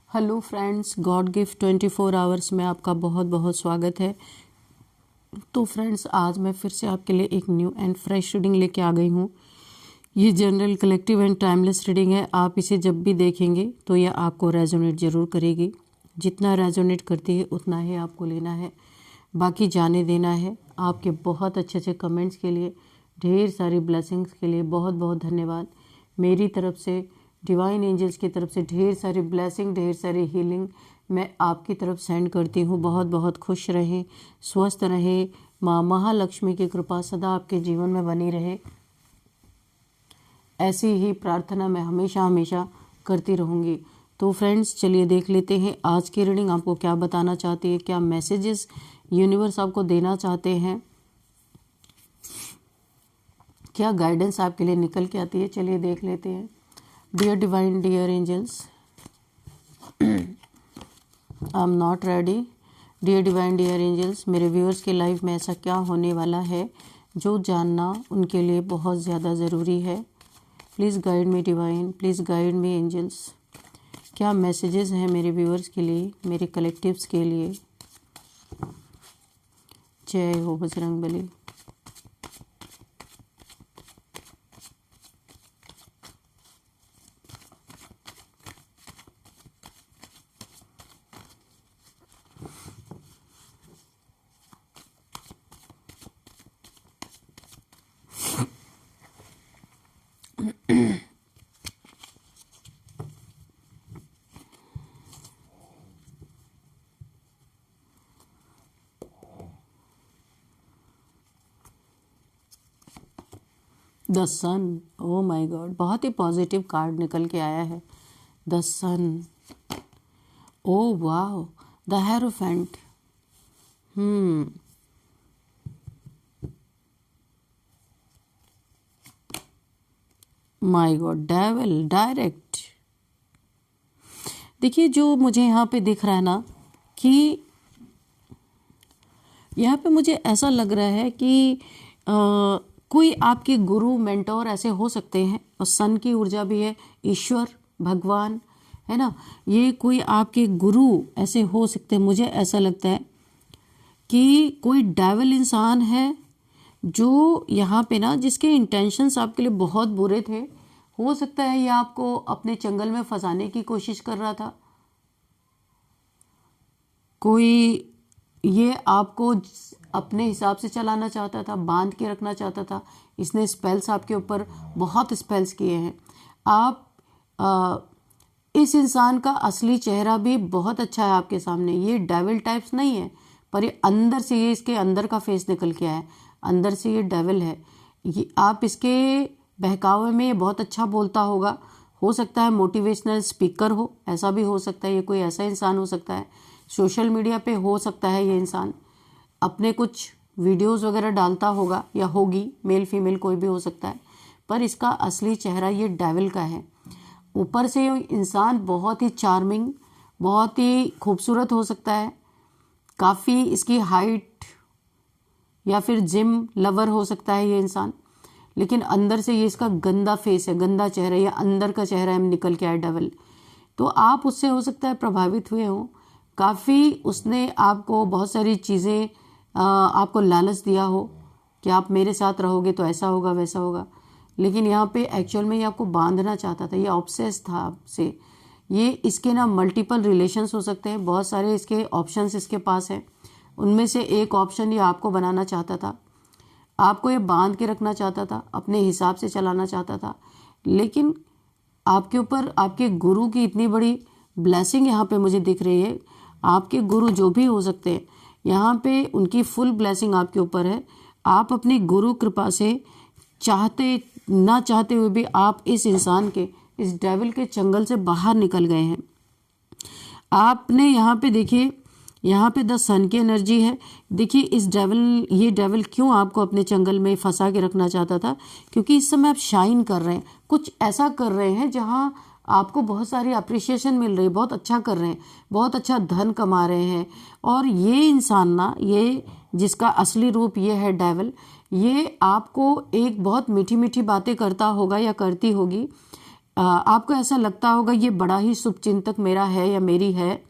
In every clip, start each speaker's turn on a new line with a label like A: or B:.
A: Hello friends, God gift 24 hours में आपका बहुत बहुत स्वागत है। तो फ्रेंड्स, आज मैं फिर से आपके लिए एक न्यू एंड फ्रेश रीडिंग लेके आ गई हूँ। ये general, collective and timeless reading है। आप इसे जब भी देखेंगे तो यह आपको रेजोनेट ज़रूर करेगी। जितना रेजोनेट करती है उतना ही आपको लेना है, बाकी जाने देना है। आपके बहुत अच्छे अच्छे कमेंट्स के लिए, ढेर सारी ब्लेसिंग्स के लिए बहुत बहुत धन्यवाद। मेरी तरफ से, डिवाइन एंजल्स की तरफ से ढेर सारी ब्लेसिंग, ढेर सारी हीलिंग मैं आपकी तरफ सेंड करती हूँ। बहुत बहुत खुश रहें, स्वस्थ रहें। माँ महालक्ष्मी की कृपा सदा आपके जीवन में बनी रहे, ऐसी ही प्रार्थना मैं हमेशा हमेशा करती रहूँगी। तो फ्रेंड्स, चलिए देख लेते हैं आज की रीडिंग आपको क्या बताना चाहती है, क्या मैसेजेस यूनिवर्स आपको देना चाहते हैं, क्या गाइडेंस आपके लिए निकल के आती है। चलिए देख लेते हैं। Dear divine, dear angels, I am not ready. Dear divine, dear angels, मेरे व्यूअर्स के लाइफ में ऐसा क्या होने वाला है जो जानना उनके लिए बहुत ज़्यादा ज़रूरी है। Please guide me divine, please guide me angels. क्या मैसेजेस हैं मेरे व्यूअर्स के लिए, मेरे कलेक्टिव्स के लिए। जय हो Bajrangbali. The sun, oh my god, बहुत ही पॉजिटिव कार्ड निकल के आया है। The sun, oh wow, the hierophant. My god, devil direct. देखिए, जो मुझे यहाँ पे दिख रहा है ना, कि यहाँ पे मुझे ऐसा लग रहा है कि कोई आपके गुरु, मेंटोर ऐसे हो सकते हैं। और सन की ऊर्जा भी है, ईश्वर, भगवान, है ना। ये कोई आपके गुरु ऐसे हो सकते हैं। मुझे ऐसा लगता है कि कोई डेविल इंसान है जो यहाँ पे ना, जिसके इंटेंशंस आपके लिए बहुत बुरे थे। हो सकता है ये आपको अपने चंगल में फंसाने की कोशिश कर रहा था। कोई ये आपको अपने हिसाब से चलाना चाहता था, बांध के रखना चाहता था। इसने स्पेल्स आपके ऊपर, बहुत स्पेल्स किए हैं। आप इस इंसान का असली चेहरा भी बहुत अच्छा है आपके सामने। ये डेविल टाइप्स नहीं है, पर ये अंदर से, ये इसके अंदर का फेस निकल के आया है। अंदर से ये डेविल है। ये आप इसके बहकावे में ये बहुत अच्छा बोलता होगा। हो सकता है मोटिवेशनल स्पीकर हो, ऐसा भी हो सकता है। ये कोई ऐसा इंसान हो सकता है। सोशल मीडिया पे हो सकता है ये इंसान अपने कुछ वीडियोस वगैरह डालता होगा, या होगी, मेल फीमेल कोई भी हो सकता है। पर इसका असली चेहरा ये डेविल का है। ऊपर से ये इंसान बहुत ही चार्मिंग, बहुत ही खूबसूरत हो सकता है। काफ़ी इसकी हाइट, या फिर जिम लवर हो सकता है ये इंसान। लेकिन अंदर से ये इसका गंदा फेस है, गंदा चेहरा, या अंदर का चेहरा है निकल के आया डेविल। तो आप उससे हो सकता है प्रभावित हुए हो। काफ़ी उसने आपको बहुत सारी चीज़ें, आपको लालच दिया हो कि आप मेरे साथ रहोगे तो ऐसा होगा, वैसा होगा। लेकिन यहाँ पे एक्चुअल में ये आपको बांधना चाहता था। ये ऑब्सेस था आपसे। ये इसके ना मल्टीपल रिलेशंस हो सकते हैं, बहुत सारे इसके ऑप्शंस इसके पास हैं। उनमें से एक ऑप्शन ये आपको बनाना चाहता था, आपको ये बांध के रखना चाहता था, अपने हिसाब से चलाना चाहता था। लेकिन आपके ऊपर आपके गुरु की इतनी बड़ी ब्लेसिंग यहाँ पे मुझे दिख रही है। आपके गुरु जो भी हो सकते हैं, यहाँ पे उनकी फुल ब्लेसिंग आपके ऊपर है। आप अपनी गुरु कृपा से, चाहते ना चाहते हुए भी, आप इस इंसान के, इस डेविल के चंगल से बाहर निकल गए हैं। आपने यहाँ पे देखिए, यहाँ पे द सन की एनर्जी है। देखिए इस डेविल, ये डेविल क्यों आपको अपने चंगल में फंसा के रखना चाहता था, क्योंकि इस समय आप शाइन कर रहे हैं, कुछ ऐसा कर रहे हैं जहाँ आपको बहुत सारी अप्रिसिएशन मिल रही है, बहुत अच्छा कर रहे हैं, बहुत अच्छा धन कमा रहे हैं। और ये इंसान ना, ये जिसका असली रूप ये है डेविल, ये आपको एक बहुत मीठी मीठी बातें करता होगा या करती होगी। आपको ऐसा लगता होगा ये बड़ा ही शुभचिंतक मेरा है या मेरी है,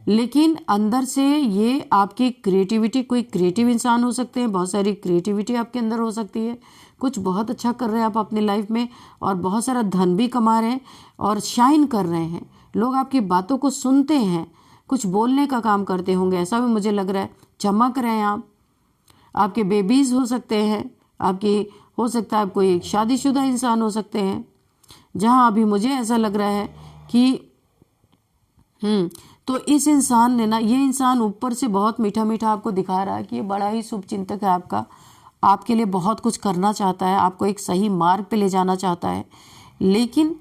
A: लेकिन अंदर से ये आपकी क्रिएटिविटी, कोई क्रिएटिव इंसान हो सकते हैं, बहुत सारी क्रिएटिविटी आपके अंदर हो सकती है, कुछ बहुत अच्छा कर रहे हैं आप अपनी लाइफ में और बहुत सारा धन भी कमा रहे हैं और शाइन कर रहे हैं, लोग आपकी बातों को सुनते हैं, कुछ बोलने का काम करते होंगे, ऐसा भी मुझे लग रहा है, चमक रहे हैं आप। आपके बेबीज हो सकते हैं, आपकी हो सकता है आप कोई एक शादीशुदा इंसान हो सकते हैं, जहां अभी मुझे ऐसा लग रहा है कि तो इस इंसान ने ना, ये इंसान ऊपर से बहुत मीठा मीठा आपको दिखा रहा है कि ये बड़ा ही शुभचिंतक है आपका, आपके लिए बहुत कुछ करना चाहता है, आपको एक सही मार्ग पे ले जाना चाहता है, लेकिन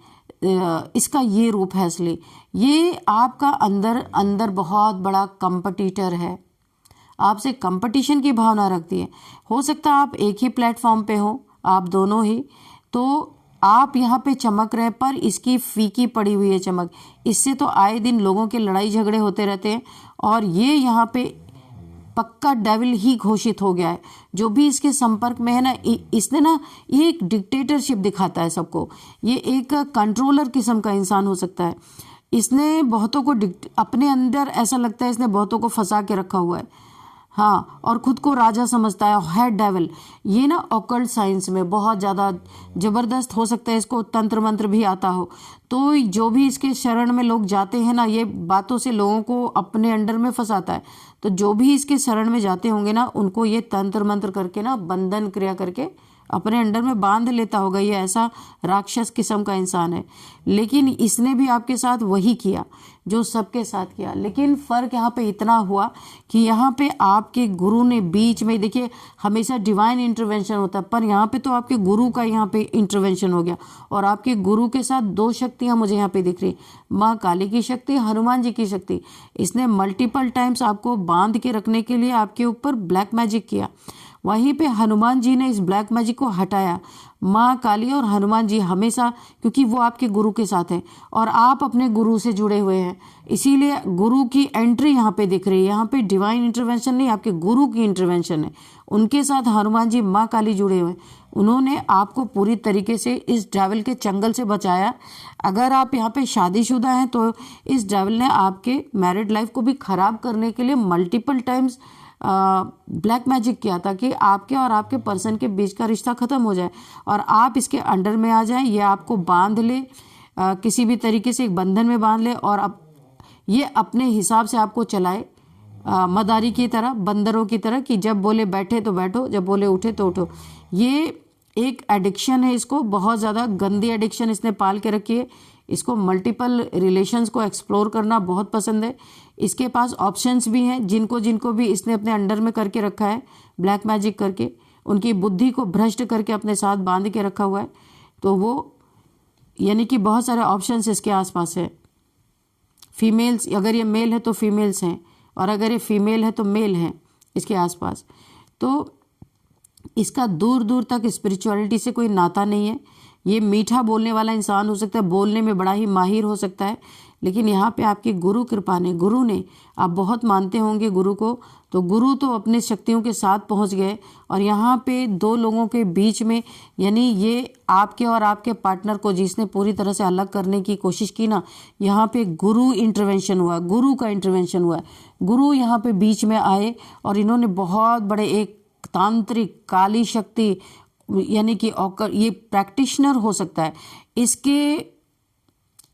A: इसका ये रूप है असली, ये आपका अंदर अंदर बहुत बड़ा कंपटीटर है, आपसे कंपटीशन की भावना रखती है। हो सकता है आप एक ही प्लेटफॉर्म पे हो, आप दोनों ही, तो आप यहाँ पे चमक रहे हैं, पर इसकी फीकी पड़ी हुई है चमक, इससे तो आए दिन लोगों के लड़ाई झगड़े होते रहते हैं और ये यहाँ पे पक्का डेविल ही घोषित हो गया है। जो भी इसके संपर्क में है ना, इसने ना, ये एक डिक्टेटरशिप दिखाता है सबको, ये एक कंट्रोलर किस्म का इंसान हो सकता है, इसने बहुतों को अपने अंदर ऐसा लगता है इसने बहुतों को फंसा के रखा हुआ है, हाँ, और खुद को राजा समझता है डेविल। ये ना ऑकल्ट साइंस में बहुत ज़्यादा ज़बरदस्त हो सकता है, इसको तंत्र मंत्र भी आता हो, तो जो भी इसके शरण में लोग जाते हैं ना, ये बातों से लोगों को अपने अंडर में फंसाता है, तो जो भी इसके शरण में जाते होंगे ना, उनको ये तंत्र मंत्र करके ना, बंधन क्रिया करके अपने अंडर में बांध लेता होगा, ये ऐसा राक्षस किस्म का इंसान है। लेकिन इसने भी आपके साथ वही किया जो सबके साथ किया, लेकिन फ़र्क यहाँ पे इतना हुआ कि यहाँ पे आपके गुरु ने बीच में, देखिए हमेशा डिवाइन इंटरवेंशन होता है, पर यहाँ पे तो आपके गुरु का यहाँ पे इंटरवेंशन हो गया और आपके गुरु के साथ दो शक्तियाँ मुझे यहाँ पे दिख रही, माँ काली की शक्ति, हनुमान जी की शक्ति। इसने मल्टीपल टाइम्स आपको बांध के रखने के लिए आपके ऊपर ब्लैक मैजिक किया, वहीं पे हनुमान जी ने इस ब्लैक मैजिक को हटाया। माँ काली और हनुमान जी हमेशा, क्योंकि वो आपके गुरु के साथ हैं और आप अपने गुरु से जुड़े हुए हैं, इसीलिए गुरु की एंट्री यहाँ पे दिख रही है। यहाँ पे डिवाइन इंटरवेंशन नहीं, आपके गुरु की इंटरवेंशन है। उनके साथ हनुमान जी, माँ काली जुड़े हुए हैं, उन्होंने आपको पूरी तरीके से इस डेविल के चंगल से बचाया। अगर आप यहाँ पे शादीशुदा हैं तो इस डेविल ने आपके मैरिड लाइफ को भी खराब करने के लिए मल्टीपल टाइम्स ब्लैक मैजिक किया, ताकि आपके और आपके पर्सन के बीच का रिश्ता ख़त्म हो जाए और आप इसके अंडर में आ जाएं, ये आपको बांध ले, किसी भी तरीके से एक बंधन में बांध ले और अब ये अपने हिसाब से आपको चलाए, मदारी की तरह, बंदरों की तरह, कि जब बोले बैठे तो बैठो, जब बोले उठे तो उठो। ये एक एडिक्शन है, इसको बहुत ज़्यादा गंदी एडिक्शन इसने पाल के रखी है। इसको मल्टीपल रिलेशंस को एक्सप्लोर करना बहुत पसंद है। इसके पास ऑप्शंस भी हैं, जिनको जिनको भी इसने अपने अंडर में करके रखा है ब्लैक मैजिक करके, उनकी बुद्धि को भ्रष्ट करके अपने साथ बांध के रखा हुआ है, तो वो यानी कि बहुत सारे ऑप्शंस इसके आसपास है। फीमेल्स, अगर ये मेल है तो फीमेल्स हैं, और अगर ये फीमेल है तो मेल हैं इसके आसपास। तो इसका दूर दूर तक स्पिरिचुअलिटी से कोई नाता नहीं है। ये मीठा बोलने वाला इंसान हो सकता है, बोलने में बड़ा ही माहिर हो सकता है, लेकिन यहाँ पे आपकी गुरु कृपा ने, गुरु ने, आप बहुत मानते होंगे गुरु को, तो गुरु तो अपने शक्तियों के साथ पहुँच गए और यहाँ पे दो लोगों के बीच में, यानी ये आपके और आपके पार्टनर को जिसने पूरी तरह से अलग करने की कोशिश की ना, यहाँ पे गुरु इंटरवेंशन हुआ, गुरु का इंटरवेंशन हुआ। गुरु यहाँ पे बीच में आए और इन्होंने बहुत बड़े एक तांत्रिक काली शक्ति, यानी कि ये प्रैक्टिशनर हो सकता है,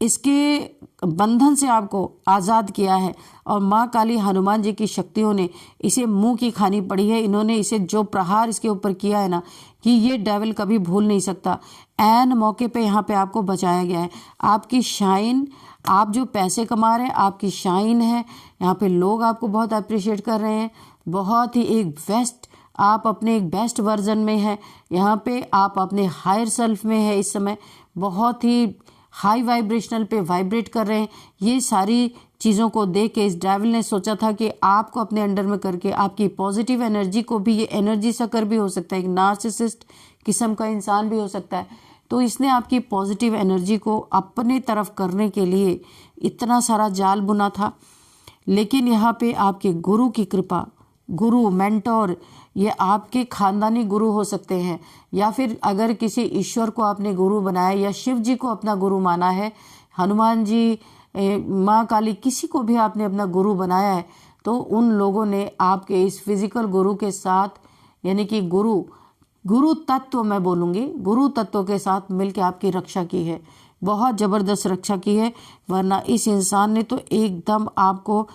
A: इसके बंधन से आपको आज़ाद किया है और माँ काली हनुमान जी की शक्तियों ने इसे मुंह की खानी पड़ी है। इन्होंने इसे जो प्रहार इसके ऊपर किया है ना, कि ये डेविल कभी भूल नहीं सकता। ऐन मौके पे यहाँ पे आपको बचाया गया है। आपकी शाइन, आप जो पैसे कमा रहे हैं, आपकी शाइन है, यहाँ पे लोग आपको बहुत अप्रिशिएट कर रहे हैं, बहुत ही एक बेस्ट, आप अपने एक बेस्ट वर्जन में है, यहाँ पे आप अपने हायर सेल्फ में है, इस समय बहुत ही हाई वाइब्रेशनल पे वाइब्रेट कर रहे हैं। ये सारी चीज़ों को देख के इस डेविल ने सोचा था कि आपको अपने अंडर में करके आपकी पॉजिटिव एनर्जी को भी, ये एनर्जी सकर भी हो सकता है, एक नार्सिसिस्ट किस्म का इंसान भी हो सकता है, तो इसने आपकी पॉजिटिव एनर्जी को अपने तरफ करने के लिए इतना सारा जाल बुना था। लेकिन यहाँ पे आपके गुरु की कृपा, गुरु, मेंटोर, ये आपके खानदानी गुरु हो सकते हैं, या फिर अगर किसी ईश्वर को आपने गुरु बनाया या शिव जी को अपना गुरु माना है, हनुमान जी, माँ काली, किसी को भी आपने अपना गुरु बनाया है, तो उन लोगों ने आपके इस फिजिकल गुरु के साथ, यानी कि गुरु तत्व, मैं बोलूँगी गुरु तत्व के साथ मिलकर आपकी रक्षा की है, बहुत ज़बरदस्त रक्षा की है। वरना इस इंसान ने तो एकदम आपको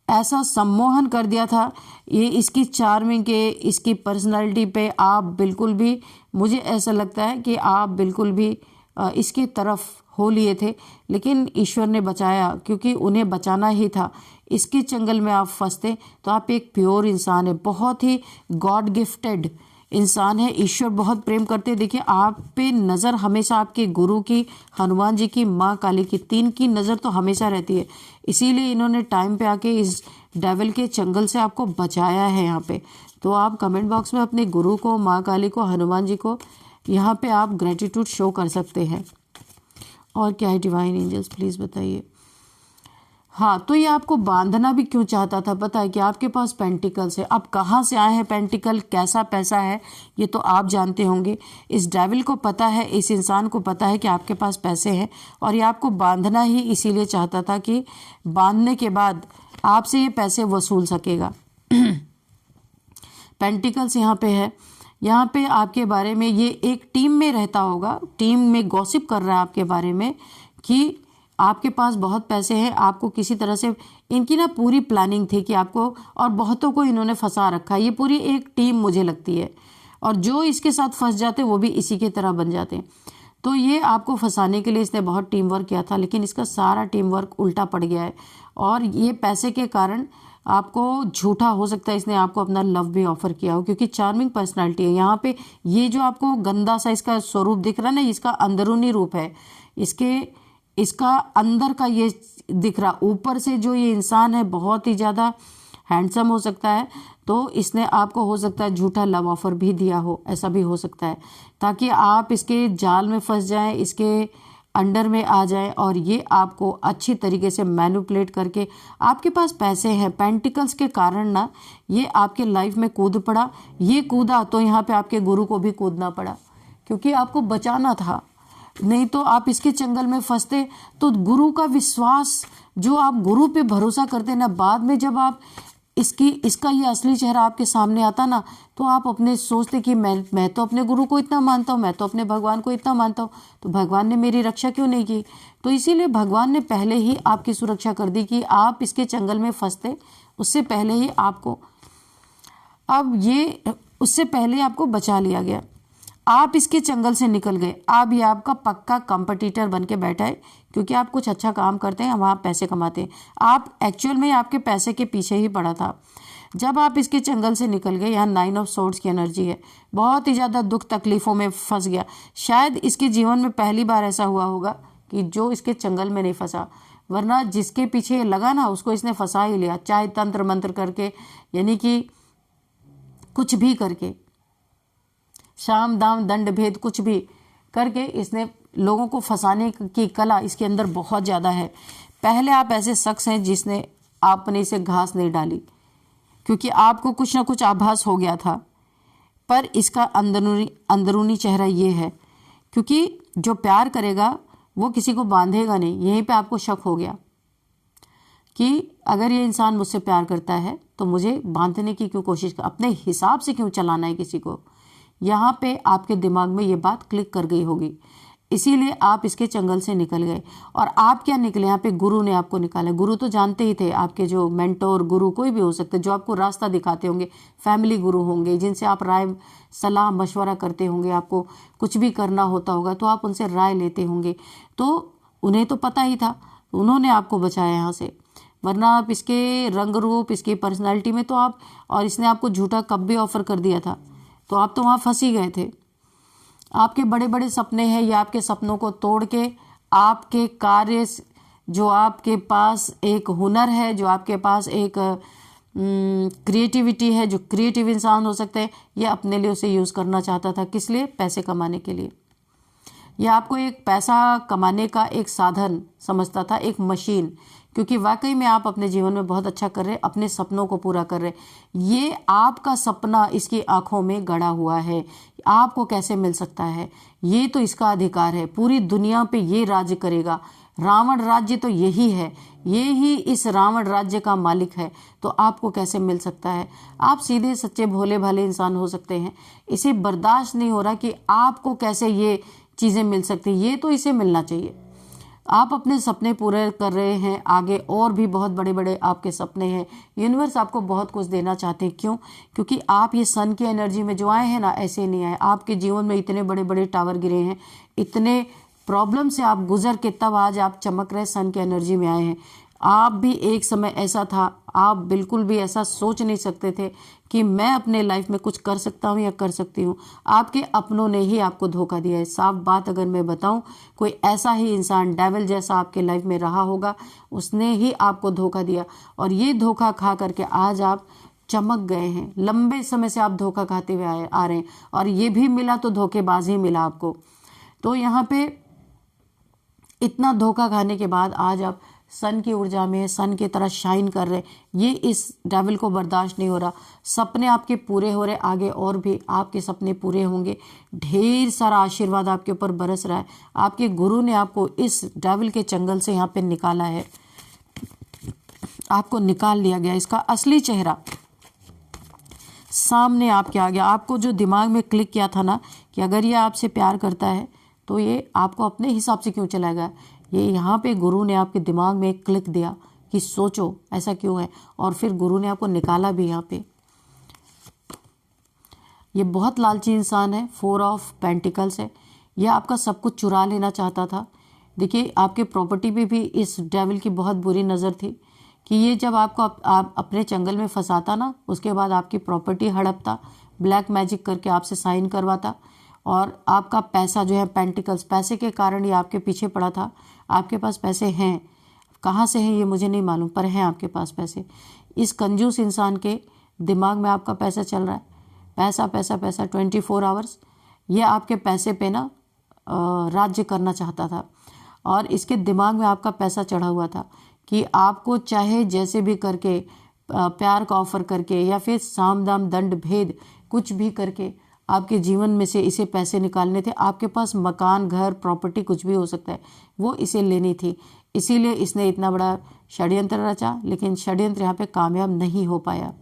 A: ऐसा सम्मोहन कर दिया था, ये इसकी चार्मिंग के, इसकी पर्सनालिटी पे आप बिल्कुल भी, मुझे ऐसा लगता है कि आप बिल्कुल भी इसकी तरफ हो लिए थे, लेकिन ईश्वर ने बचाया, क्योंकि उन्हें बचाना ही था। इसके चंगल में आप फंसते तो आप एक प्योर इंसान है, बहुत ही गॉड गिफ्टेड इंसान है, ईश्वर बहुत प्रेम करते हैं। देखिए आप पे नज़र हमेशा आपके गुरु की, हनुमान जी की, माँ काली की, तीन की नज़र तो हमेशा रहती है। इसीलिए इन्होंने टाइम पे आके इस डेविल के चंगल से आपको बचाया है यहाँ पे। तो आप कमेंट बॉक्स में अपने गुरु को, माँ काली को, हनुमान जी को, यहाँ पे आप ग्रेटिट्यूड शो कर सकते हैं। और क्या है डिवाइन एंजल्स, प्लीज़ बताइए। हाँ, तो ये आपको बांधना भी क्यों चाहता था पता है कि आपके पास पेंटिकल्स है। अब कहाँ से आए हैं पेंटिकल, कैसा पैसा है, ये तो आप जानते होंगे। इस डेविल को पता है, इस इंसान को पता है कि आपके पास पैसे हैं, और ये आपको बांधना ही इसीलिए चाहता था कि बांधने के बाद आपसे ये पैसे वसूल सकेगा। पेंटिकल्स यहाँ पे है, यहाँ पे आपके बारे में ये एक टीम में रहता होगा, टीम में गॉसिप कर रहा है आपके बारे में कि आपके पास बहुत पैसे हैं, आपको किसी तरह से, इनकी ना पूरी प्लानिंग थी कि आपको, और बहुतों को इन्होंने फंसा रखा है। ये पूरी एक टीम मुझे लगती है, और जो इसके साथ फंस जाते वो भी इसी की तरह बन जाते हैं। तो ये आपको फंसाने के लिए इसने बहुत टीम वर्क किया था, लेकिन इसका सारा टीम वर्क उल्टा पड़ गया है, और ये पैसे के कारण आपको झूठा हो सकता है, इसने आपको अपना लव भी ऑफर किया हो, क्योंकि चार्मिंग पर्सनालिटी है। यहाँ पे ये जो आपको गंदा सा इसका स्वरूप दिख रहा है ना, इसका अंदरूनी रूप है, इसका अंदर का ये दिख रहा। ऊपर से जो ये इंसान है बहुत ही ज़्यादा हैंडसम हो सकता है, तो इसने आपको हो सकता है झूठा लव ऑफर भी दिया हो, ऐसा भी हो सकता है, ताकि आप इसके जाल में फंस जाएं, इसके अंडर में आ जाएं, और ये आपको अच्छी तरीके से मैनिपुलेट करके, आपके पास पैसे हैं, पेंटिकल्स के कारण ना ये आपके लाइफ में कूद पड़ा। ये कूदा तो यहाँ पे आपके गुरु को भी कूदना पड़ा, क्योंकि आपको बचाना था, नहीं तो आप इसके चंगल में फंसते। तो गुरु का विश्वास, जो आप गुरु पे भरोसा करते ना, बाद में जब आप इसका ये असली चेहरा आपके सामने आता ना, तो आप अपने सोचते कि मैं तो अपने गुरु को इतना मानता हूँ, मैं तो अपने भगवान को इतना मानता हूँ, तो भगवान ने मेरी रक्षा क्यों नहीं की। तो इसीलिए भगवान ने पहले ही आपकी सुरक्षा कर दी कि आप इसके चंगल में फंसते, उससे पहले ही आपको, अब ये उससे पहले आपको बचा लिया गया, आप इसके चंगल से निकल गए। अब ये आपका पक्का कंपटीटर बन के बैठा है, क्योंकि आप कुछ अच्छा काम करते हैं, वहाँ पैसे कमाते हैं। आप एक्चुअल में आपके पैसे के पीछे ही पड़ा था। जब आप इसके चंगल से निकल गए, यहाँ 9 ऑफ सोर्ड्स की एनर्जी है, बहुत ही ज़्यादा दुख तकलीफ़ों में फंस गया। शायद इसके जीवन में पहली बार ऐसा हुआ होगा कि जो इसके चंगल में नहीं फंसा, वरना जिसके पीछे लगा ना उसको इसने फंसा ही लिया, चाहे तंत्र मंत्र करके, यानी कि कुछ भी करके, शाम दाम दंड भेद कुछ भी करके इसने लोगों को फंसाने की कला इसके अंदर बहुत ज़्यादा है। पहले आप ऐसे शख्स हैं जिसने आपने इसे घास नहीं डाली, क्योंकि आपको कुछ ना कुछ आभास हो गया था, पर इसका अंदरूनी चेहरा ये है, क्योंकि जो प्यार करेगा वो किसी को बांधेगा नहीं। यहीं पे आपको शक हो गया कि अगर ये इंसान मुझसे प्यार करता है तो मुझे बांधने की क्यों कोशिश कर, अपने हिसाब से क्यों चलाना है किसी को। यहाँ पे आपके दिमाग में ये बात क्लिक कर गई होगी, इसीलिए आप इसके चंगल से निकल गए। और आप क्या निकले, यहाँ पे गुरु ने आपको निकाला। गुरु तो जानते ही थे, आपके जो मेंटोर, गुरु कोई भी हो सकते, जो आपको रास्ता दिखाते होंगे, फैमिली गुरु होंगे, जिनसे आप राय सलाह मशवरा करते होंगे, आपको कुछ भी करना होता होगा तो आप उनसे राय लेते होंगे, तो उन्हें तो पता ही था, उन्होंने आपको बचाया यहाँ से। वरना आप इसके रंग रूप, इसकी पर्सनैलिटी में तो आप, और इसने आपको झूठा कब भी ऑफर कर दिया था, तो आप तो वहाँ फंस ही गए थे। आपके बड़े बड़े सपने हैं, या आपके सपनों को तोड़ के आपके कार्य, जो आपके पास एक हुनर है, जो आपके पास एक क्रिएटिविटी है, जो क्रिएटिव इंसान हो सकते हैं, ये अपने लिए उसे यूज़ करना चाहता था। किस लिए? पैसे कमाने के लिए। यह आपको एक पैसा कमाने का एक साधन समझता था, एक मशीन, क्योंकि वाकई में आप अपने जीवन में बहुत अच्छा कर रहे हैं, अपने सपनों को पूरा कर रहे हैं। ये आपका सपना इसकी आंखों में गड़ा हुआ है, आपको कैसे मिल सकता है? ये तो इसका अधिकार है, पूरी दुनिया पे ये राज्य करेगा। रावण राज्य तो यही है, ये ही इस रावण राज्य का मालिक है, तो आपको कैसे मिल सकता है? आप सीधे सच्चे भोले भाले इंसान हो सकते हैं, इसे बर्दाश्त नहीं हो रहा कि आपको कैसे ये चीज़ें मिल सकती, ये तो इसे मिलना चाहिए। आप अपने सपने पूरे कर रहे हैं, आगे और भी बहुत बड़े बड़े आपके सपने हैं। यूनिवर्स आपको बहुत कुछ देना चाहते हैं। क्यों? क्योंकि आप ये सन की एनर्जी में जो आए हैं ना, ऐसे नहीं आए। आपके जीवन में इतने बड़े बड़े टावर गिरे हैं, इतने प्रॉब्लम से आप गुजर के तब आज आप चमक रहे सन की एनर्जी में आए हैं। आप भी एक समय ऐसा था, आप बिल्कुल भी ऐसा सोच नहीं सकते थे कि मैं अपने लाइफ में कुछ कर सकता हूँ या कर सकती हूँ। आपके अपनों ने ही आपको धोखा दिया है। साफ बात अगर मैं बताऊँ, कोई ऐसा ही इंसान डेविल जैसा आपके लाइफ में रहा होगा, उसने ही आपको धोखा दिया, और ये धोखा खा करके आज आप चमक गए हैं। लंबे समय से आप धोखा खाते हुए आ रहे हैं, और ये भी मिला तो धोखेबाज ही मिला आपको। तो यहाँ पे इतना धोखा खाने के बाद आज आप सन की ऊर्जा में, सन की तरह शाइन कर रहे। ये इस डेविल को बर्दाश्त नहीं हो रहा। सपने आपके पूरे हो रहे, आगे और भी आपके सपने पूरे होंगे। ढेर सारा आशीर्वाद आपके ऊपर बरस रहा है। आपके गुरु ने आपको इस डेविल के चंगल से यहाँ पे निकाला है, आपको निकाल लिया गया। इसका असली चेहरा सामने आपके आ गया। आपको जो दिमाग में क्लिक किया था ना कि अगर ये आपसे प्यार करता है तो ये आपको अपने हिसाब से क्यों चलाएगा, ये यहाँ पे गुरु ने आपके दिमाग में क्लिक दिया कि सोचो ऐसा क्यों है, और फिर गुरु ने आपको निकाला भी यहाँ पे। ये बहुत लालची इंसान है, 4 ऑफ पेंटिकल्स है। यह आपका सब कुछ चुरा लेना चाहता था। देखिए, आपके प्रॉपर्टी पे भी इस डेविल की बहुत बुरी नज़र थी कि ये जब आपको आप अपने चंगल में फंसाता ना, उसके बाद आपकी प्रॉपर्टी हड़पता, ब्लैक मैजिक करके आपसे साइन करवाता, और आपका पैसा जो है पेंटिकल्स, पैसे के कारण ये आपके पीछे पड़ा था। आपके पास पैसे हैं, कहाँ से हैं ये मुझे नहीं मालूम, पर हैं आपके पास पैसे। इस कंजूस इंसान के दिमाग में आपका पैसा चल रहा है, पैसा पैसा पैसा 24 आवर्स। ये आपके पैसे पे ना राज्य करना चाहता था, और इसके दिमाग में आपका पैसा चढ़ा हुआ था कि आपको चाहे जैसे भी करके, प्यार का ऑफर करके या फिर साम दाम दंड भेद कुछ भी करके आपके जीवन में से इसे पैसे निकालने थे। आपके पास मकान, घर, प्रॉपर्टी कुछ भी हो सकता है, वो इसे लेनी थी। इसीलिए इसने इतना बड़ा षड्यंत्र रचा, लेकिन षड्यंत्र यहाँ पे कामयाब नहीं हो पाया।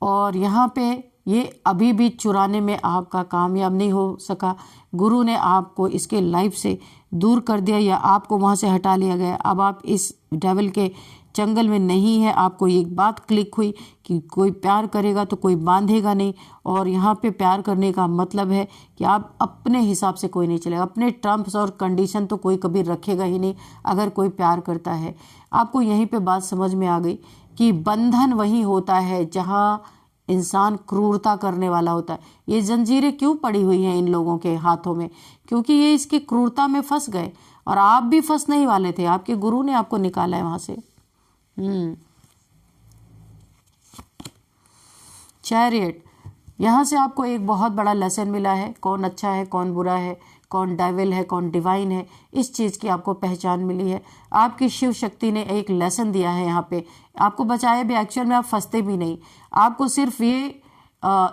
A: और यहाँ पे ये अभी भी चुराने में आपका कामयाब नहीं हो सका। गुरु ने आपको इसके लाइफ से दूर कर दिया, या आपको वहाँ से हटा लिया गया। अब आप इस डेविल के जंगल में नहीं है। आपको एक बात क्लिक हुई कि कोई प्यार करेगा तो कोई बांधेगा नहीं, और यहाँ पे प्यार करने का मतलब है कि आप अपने हिसाब से कोई नहीं चलेगा, अपने टर्म्स और कंडीशन तो कोई कभी रखेगा ही नहीं अगर कोई प्यार करता है। आपको यहीं पे बात समझ में आ गई कि बंधन वही होता है जहाँ इंसान क्रूरता करने वाला होता है। ये जंजीरें क्यों पड़ी हुई हैं इन लोगों के हाथों में? क्योंकि ये इसकी क्रूरता में फंस गए, और आप भी फंसने ही वाले थे। आपके गुरु ने आपको निकाला है वहां से। चैरियट, यहाँ से आपको एक बहुत बड़ा लेसन मिला है। कौन अच्छा है, कौन बुरा है, कौन डेविल है, कौन डिवाइन है, इस चीज़ की आपको पहचान मिली है। आपकी शिव शक्ति ने एक लेसन दिया है यहाँ पे, आपको बचाया भी। एक्चुअल में आप फंसते भी नहीं, आपको सिर्फ ये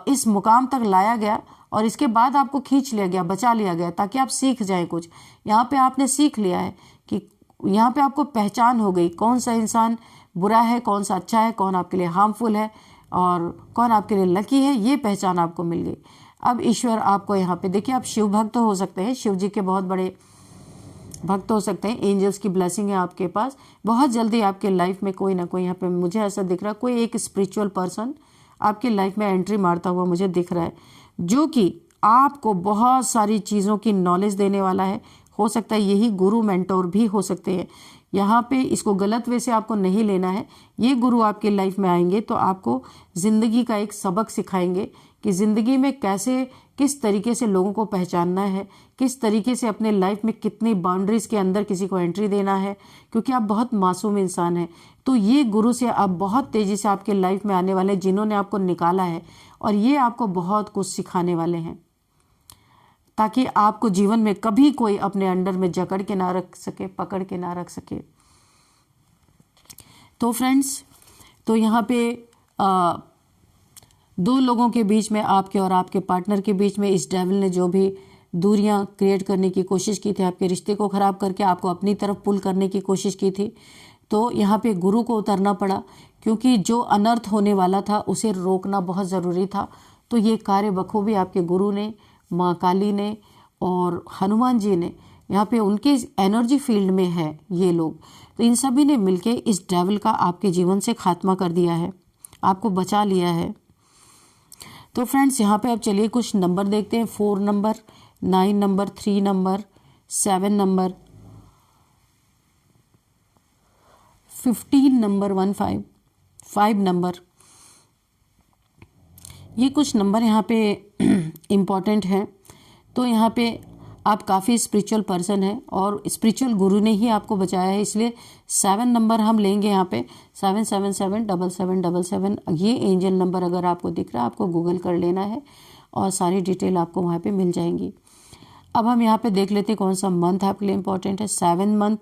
A: इस मुकाम तक लाया गया, और इसके बाद आपको खींच लिया गया, बचा लिया गया, ताकि आप सीख जाएं कुछ। यहाँ पे आपने सीख लिया है कि यहाँ पे आपको पहचान हो गई कौन सा इंसान बुरा है, कौन सा अच्छा है, कौन आपके लिए हार्मफुल है और कौन आपके लिए लकी है। ये पहचान आपको मिल गई। अब ईश्वर आपको यहाँ पे, देखिए, आप शिव भक्त हो सकते हैं, शिव जी के बहुत बड़े भक्त हो सकते हैं। एंजल्स की ब्लेसिंग है आपके पास। बहुत जल्दी आपके लाइफ में कोई ना कोई, यहाँ पे मुझे ऐसा दिख रहा है, कोई एक स्पिरिचुअल पर्सन आपकी लाइफ में एंट्री मारता हुआ मुझे दिख रहा है, जो कि आपको बहुत सारी चीज़ों की नॉलेज देने वाला है। हो सकता है यही गुरु मेंटोर भी हो सकते हैं। यहाँ पे इसको गलत वे से आपको नहीं लेना है। ये गुरु आपके लाइफ में आएंगे तो आपको ज़िंदगी का एक सबक सिखाएंगे कि ज़िंदगी में कैसे, किस तरीके से लोगों को पहचानना है, किस तरीके से अपने लाइफ में कितनी बाउंड्रीज के अंदर किसी को एंट्री देना है, क्योंकि आप बहुत मासूम इंसान हैं। तो ये गुरु से आप बहुत तेज़ी से आपके लाइफ में आने वाले, जिन्होंने आपको निकाला है, और ये आपको बहुत कुछ सिखाने वाले हैं, ताकि आपको जीवन में कभी कोई अपने अंडर में जकड़ के ना रख सके, पकड़ के ना रख सके। तो फ्रेंड्स, तो यहाँ पे दो लोगों के बीच में, आपके और आपके पार्टनर के बीच में, इस डेविल ने जो भी दूरियां क्रिएट करने की कोशिश की थी, आपके रिश्ते को ख़राब करके आपको अपनी तरफ पुल करने की कोशिश की थी, तो यहाँ पे गुरु को उतरना पड़ा, क्योंकि जो अनर्थ होने वाला था उसे रोकना बहुत ज़रूरी था। तो ये कार्य बखूबी आपके गुरु ने, माँ काली ने और हनुमान जी ने, यहाँ पे उनके एनर्जी फील्ड में है ये लोग, तो इन सभी ने मिलके इस डेविल का आपके जीवन से खात्मा कर दिया है, आपको बचा लिया है। तो फ्रेंड्स, यहाँ पे अब चलिए कुछ नंबर देखते हैं। 4 number, 9 number, 3 number, 7 number, 15 number, 5 number, ये कुछ नंबर यहाँ पे इम्पॉर्टेंट हैं। तो यहाँ पे आप काफ़ी स्पिरिचुअल पर्सन हैं और स्पिरिचुअल गुरु ने ही आपको बचाया है, इसलिए 7 नंबर हम लेंगे यहाँ पे। 7777777, ये एंजल नंबर अगर आपको दिख रहा है, आपको गूगल कर लेना है और सारी डिटेल आपको वहाँ पे मिल जाएंगी। अब हम यहाँ पे देख लेते हैं कौन सा मंथ आपके लिए इम्पोर्टेंट है। 7th month,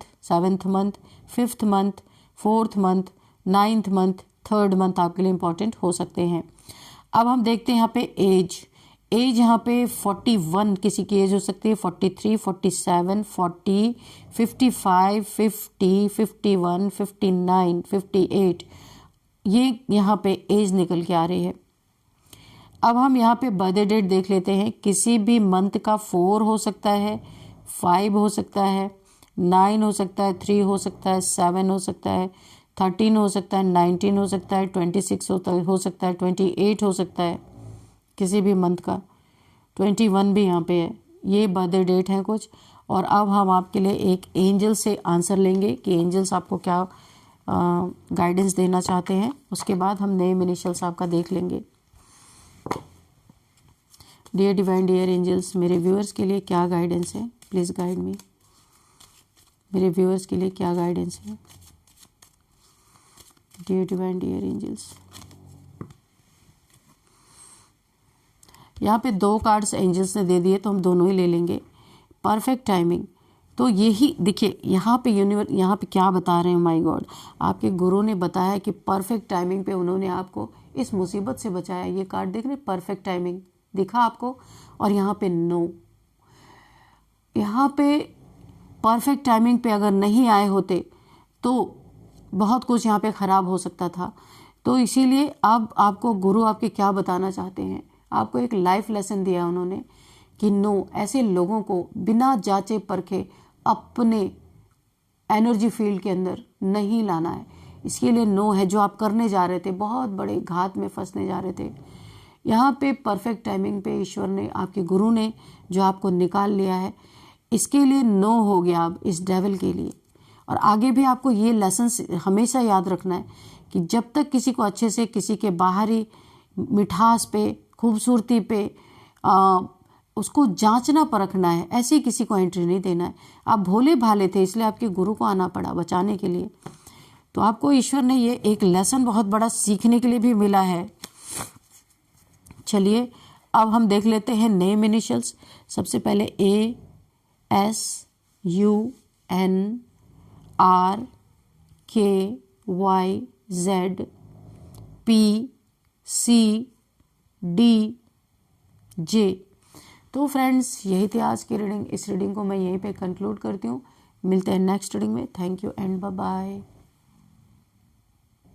A: 5th month, 4th month, 9th month, 3rd month आपके लिए इम्पोर्टेंट हो सकते हैं। अब हम देखते हैं यहाँ पे एज यहाँ पे 41 किसी की एज हो सकती है, 43, 47, 40, 55, 50, 51, 59, 58, ये यहाँ पे एज निकल के आ रही है। अब हम यहाँ पे बर्थडे डेट देख लेते हैं। किसी भी मंथ का 4 हो सकता है, 5 हो सकता है, 9 हो सकता है, 3 हो सकता है, 7 हो सकता है, 13 हो सकता है, 19 हो सकता है, 26 हो सकता है, 28 हो सकता है किसी भी मंथ का, 21 भी यहाँ पे है। ये बर्थडे डेट हैं कुछ। और अब हम आपके लिए एक एंजल से आंसर लेंगे कि एंजल्स आपको क्या गाइडेंस देना चाहते हैं। उसके बाद हम नेम इनिशियल्स आपका देख लेंगे। डियर डिवाइन, डियर एंजल्स, मेरे व्यूअर्स के लिए क्या गाइडेंस है? प्लीज़ गाइड मी। मेरे व्यूअर्स के लिए क्या गाइडेंस है? डियर डिवाइन, डियर एंजल्स, यहाँ पे 2 कार्ड्स एंजल्स ने दे दिए तो हम दोनों ही ले लेंगे। परफेक्ट टाइमिंग, तो यही देखिए यहाँ पे यूनिवर्स यहाँ पे क्या बता रहे हैं। माय गॉड, आपके गुरु ने बताया कि परफेक्ट टाइमिंग पे उन्होंने आपको इस मुसीबत से बचाया। ये कार्ड देख रहे, परफेक्ट टाइमिंग दिखा आपको, और यहाँ पे नो, यहाँ पे परफेक्ट टाइमिंग पे अगर नहीं आए होते तो बहुत कुछ यहाँ पे ख़राब हो सकता था। तो इसीलिए अब आपको गुरु आपके क्या बताना चाहते हैं, आपको एक लाइफ लेसन दिया उन्होंने कि नो, ऐसे लोगों को बिना जांचे परखे अपने एनर्जी फील्ड के अंदर नहीं लाना है। इसके लिए नो है। जो आप करने जा रहे थे, बहुत बड़े घात में फंसने जा रहे थे, यहाँ पे परफेक्ट टाइमिंग पे ईश्वर ने, आपके गुरु ने जो आपको निकाल लिया है, इसके लिए नो हो गया अब इस डेविल के लिए। और आगे भी आपको ये लेसन हमेशा याद रखना है कि जब तक किसी को अच्छे से, किसी के बाहरी मिठास पे, खूबसूरती पे उसको जांचना परखना है, ऐसे ही किसी को एंट्री नहीं देना है। आप भोले भाले थे, इसलिए आपके गुरु को आना पड़ा बचाने के लिए। तो आपको ईश्वर ने ये एक लेसन बहुत बड़ा सीखने के लिए भी मिला है। चलिए अब हम देख लेते हैं नेम इनिशियल्स। सबसे पहले ASUNRKYZPCDJ। तो फ्रेंड्स, यही थी आज की रीडिंग। इस रीडिंग को मैं यहीं पे कंक्लूड करती हूँ। मिलते हैं नेक्स्ट रीडिंग में। Thank you and bye bye.